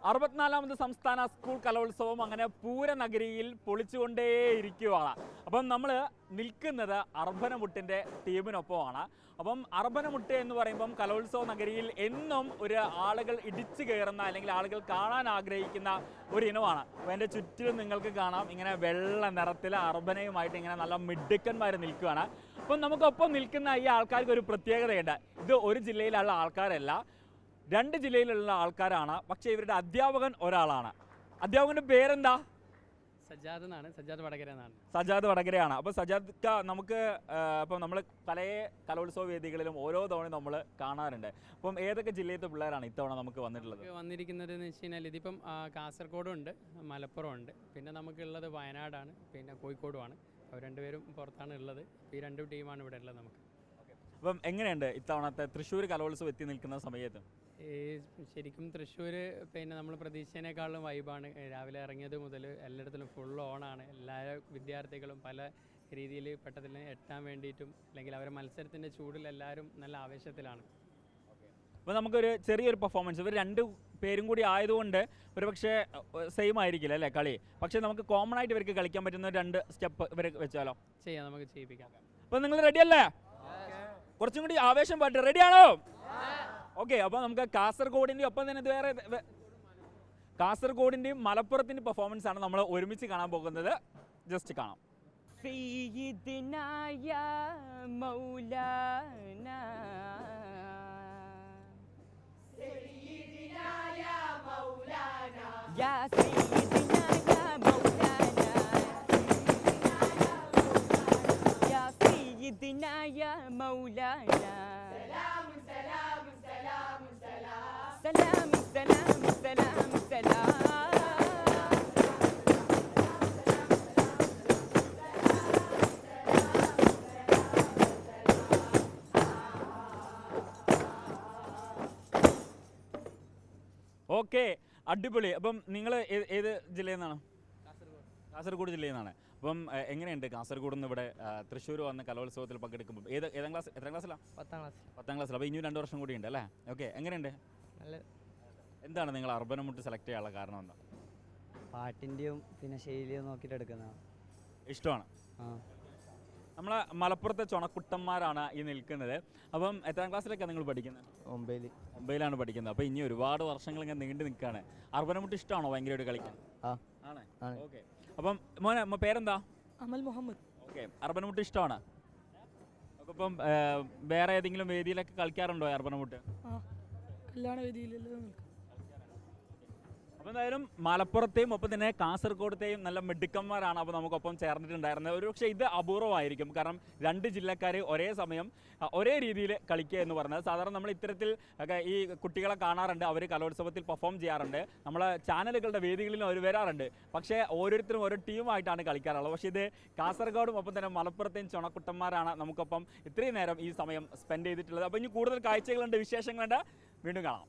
64ാമത് സംസ്ഥാന സ്കൂൾ കലോത്സവം അങ്ങനെ പൂരനഗരിയിൽ പൊളിച്ചുകൊണ്ടേയിരിക്കുകയാണ്. അപ്പം നമ്മൾ നിൽക്കുന്നത് അർബനമുട്ടിൻ്റെ ടീമിനൊപ്പമാണ്. അപ്പം അർബനമുട്ട് എന്ന് പറയുമ്പം കലോത്സവ നഗരിയിൽ എന്നും ഒരു ആളുകൾ ഇടിച്ചു കയറുന്ന അല്ലെങ്കിൽ ആളുകൾ കാണാൻ ആഗ്രഹിക്കുന്ന ഒരു ഇനമാണ്. അപ്പോൾ എൻ്റെ ചുറ്റിലും നിങ്ങൾക്ക് കാണാം ഇങ്ങനെ വെള്ള നിറത്തിൽ അർബനയുമായിട്ട് ഇങ്ങനെ നല്ല മിടുക്കന്മാർ നിൽക്കുകയാണ്. അപ്പം നമുക്കൊപ്പം നിൽക്കുന്ന ഈ ആൾക്കാർക്ക് ഒരു പ്രത്യേകതയുണ്ട്. ഇത് ഒരു ജില്ലയിലുള്ള ആൾക്കാരല്ല, 2 ജില്ലയിലുള്ള ആൾക്കാരാണ്. പക്ഷേ ഇവരുടെ അധ്യാപകൻ ഒരാളാണ്. അധ്യാപകൻ്റെ പേരെന്താ? സജാദ് എന്നാണ്. സജാദ് വടകര എന്നാണ്. സജാദ് വടകരയാണ്. അപ്പോൾ സജാദ് നമുക്ക് ഇപ്പം നമ്മൾ പല കലോത്സവ വേദികളിലും ഓരോ തവണയും നമ്മൾ കാണാറുണ്ട്. അപ്പം ഏതൊക്കെ ജില്ലയിലത്തെ പിള്ളേരാണ് ഇത്തവണ നമുക്ക് വന്നിട്ടുള്ളത്? വന്നിരിക്കുന്നത് എന്ന് വെച്ച് കഴിഞ്ഞാൽ ഇതിപ്പം കാസർഗോഡുണ്ട്, മലപ്പുറം ഉണ്ട്, പിന്നെ നമുക്കുള്ളത് വയനാടാണ്, പിന്നെ കോഴിക്കോടുമാണ്. അവർ രണ്ടുപേരും പുറത്താണ് ഉള്ളത്. ഈ 2 ടീമാണ് ഇവിടെ ഉള്ളത് നമുക്ക്. അപ്പം എങ്ങനെയുണ്ട് ഇത്തവണത്തെ തൃശ്ശൂർ കലോത്സവം എത്തി നിൽക്കുന്ന സമയത്ത്? ശരിക്കും തൃശ്ശൂർ പിന്നെ നമ്മൾ പ്രതീക്ഷിച്ചതിനേക്കാളും വൈബാണ്. രാവിലെ ഇറങ്ങിയത് മുതൽ എല്ലായിടത്തിലും ഫുൾ ഓണാണ്. എല്ലാ വിദ്യാർത്ഥികളും പല രീതിയിൽ പെട്ടതിൽ എത്താൻ വേണ്ടിയിട്ടും അല്ലെങ്കിൽ അവരെ മത്സരത്തിൻ്റെ ചൂടിൽ എല്ലാവരും നല്ല ആവേശത്തിലാണ്. അപ്പോൾ നമുക്കൊരു ചെറിയൊരു പെർഫോമൻസ്, ഇവർ 2 പേരും കൂടി ആയതുകൊണ്ട് ഒരു പക്ഷേ സെയിം ആയിരിക്കില്ല അല്ലേ കളി, പക്ഷേ നമുക്ക് കോമൺ ആയിട്ട് ഇവർക്ക് കളിക്കാൻ പറ്റുന്ന 2 സ്റ്റെപ്പ് ഇവർ വെച്ചാലോ? ചെയ്യാം, നമുക്ക് ചെയ്യിപ്പിക്കാം. അപ്പോൾ നിങ്ങൾ റെഡിയല്ലേ? കുറച്ചും കൂടി ആവേശം പാട്ട് റെഡിയാണോ? ഓക്കെ. അപ്പോൾ നമുക്ക് കാസർഗോഡിൻ്റെയും ഒപ്പം തന്നെ വേറെ കാസർഗോഡിൻ്റെയും മലപ്പുറത്തിൻ്റെയും പെർഫോമൻസ് ആണ് നമ്മൾ ഒരുമിച്ച് കാണാൻ പോകുന്നത്. ജസ്റ്റ് കാണാം. സയ്യിദ്നാ യാ മൗലാനാ സയ്യിദ്നാ യാ മൗലാനാ യാ സയ്യിദ്നാ യാ മൗലാനാ യാ സയ്യിദ്നാ യാ മൗലാനാ സലാം സലാം സലാം സലാം. ഓക്കെ, അടിപൊളി. അപ്പം നിങ്ങൾ ഏത് ജില്ലയിൽ നിന്നാണ്? കാസർഗോഡ് ജില്ലയിൽ നിന്നാണ്. അപ്പം എങ്ങനെയുണ്ട് കാസർഗോഡ് നിന്ന് ഇവിടെ തൃശ്ശൂർ വന്ന് കലോത്സവത്തിൽ പങ്കെടുക്കുമ്പോൾ? എത്രാം ക്ലാസ്സിലാണ്? 10ാം ക്ലാസ്സിൽ. അപ്പോൾ ഇനി 2 വർഷം കൂടി ഉണ്ട് അല്ലേ? ഓക്കെ, എങ്ങനെയുണ്ട്? എന്താണ് നിങ്ങൾ അർബനമുട്ട് സെലക്ട് ചെയ്യാനുള്ള കാരണം? എന്താ? പാട്ടിൻ്റെയും പിന്നെ ശൈലിയും നോക്കിയിട്ട് എടുക്കുന്നതാണ്. ഇഷ്ടമാണ്. നമ്മളെ മലപ്പുറത്തെ ചുണക്കുട്ടന്മാരാണ് ഈ നിൽക്കുന്നത്. അപ്പം എത്രാം ക്ലാസ്സിലൊക്കെയാണ് നിങ്ങൾ പഠിക്കുന്നത്? 9ലാണ് പഠിക്കുന്നത്. അപ്പോൾ ഇനി ഒരുപാട് വർഷങ്ങൾ ഇങ്ങനെ നീണ്ടു നിൽക്കുകയാണ്. അർബനമുട്ട് ഇഷ്ടമാണോ ഭയങ്കരമായിട്ട് കളിക്കാൻ? ആണ്. ഓക്കെ. അപ്പം മോനെ പേരെന്താ? അമൽ മുഹമ്മദ്. ഓക്കെ, അർബനമുട്ട് ഇഷ്ടമാണ്. അപ്പം വേറെ ഏതെങ്കിലും വേദിയിലൊക്കെ കളിക്കാറുണ്ടോ അർബനമുട്ട്? കല്യാണ വേദിയിലെല്ലാം. അപ്പോൾ എന്തായാലും മലപ്പുറത്തെയും ഒപ്പം തന്നെ കാസർഗോഡത്തെയും നല്ല മിടുക്കന്മാരാണ് അപ്പോൾ നമുക്കൊപ്പം ചേർന്നിട്ടുണ്ടായിരുന്നത്. ഒരു പക്ഷേ ഇത് അപൂർവമായിരിക്കും, കാരണം 2 ജില്ലക്കാർ ഒരേ സമയം ഒരേ രീതിയിൽ കളിക്കുക എന്ന് പറഞ്ഞത്. സാധാരണ നമ്മൾ ഇത്തരത്തിൽ ഒക്കെ ഈ കുട്ടികളെ കാണാറുണ്ട്, അവർ കലോത്സവത്തിൽ പെർഫോം ചെയ്യാറുണ്ട്, നമ്മളെ ചാനലുകളുടെ വേദികളിലും അവർ വരാറുണ്ട്. പക്ഷേ ഓരോരുത്തരും ഓരോ ടീമായിട്ടാണ് കളിക്കാറുള്ളത്. പക്ഷേ ഇത് കാസർഗോഡും ഒപ്പം തന്നെ മലപ്പുറത്തെയും ചുണക്കുട്ടന്മാരാണ് നമുക്കൊപ്പം ഇത്രയും നേരം ഈ സമയം സ്പെൻഡ് ചെയ്തിട്ടുള്ളത്. അപ്പോൾ ഇനി കൂടുതൽ കാഴ്ചകളുണ്ട്, വിശേഷങ്ങളുണ്ട്. വീണ്ടും കാണാം.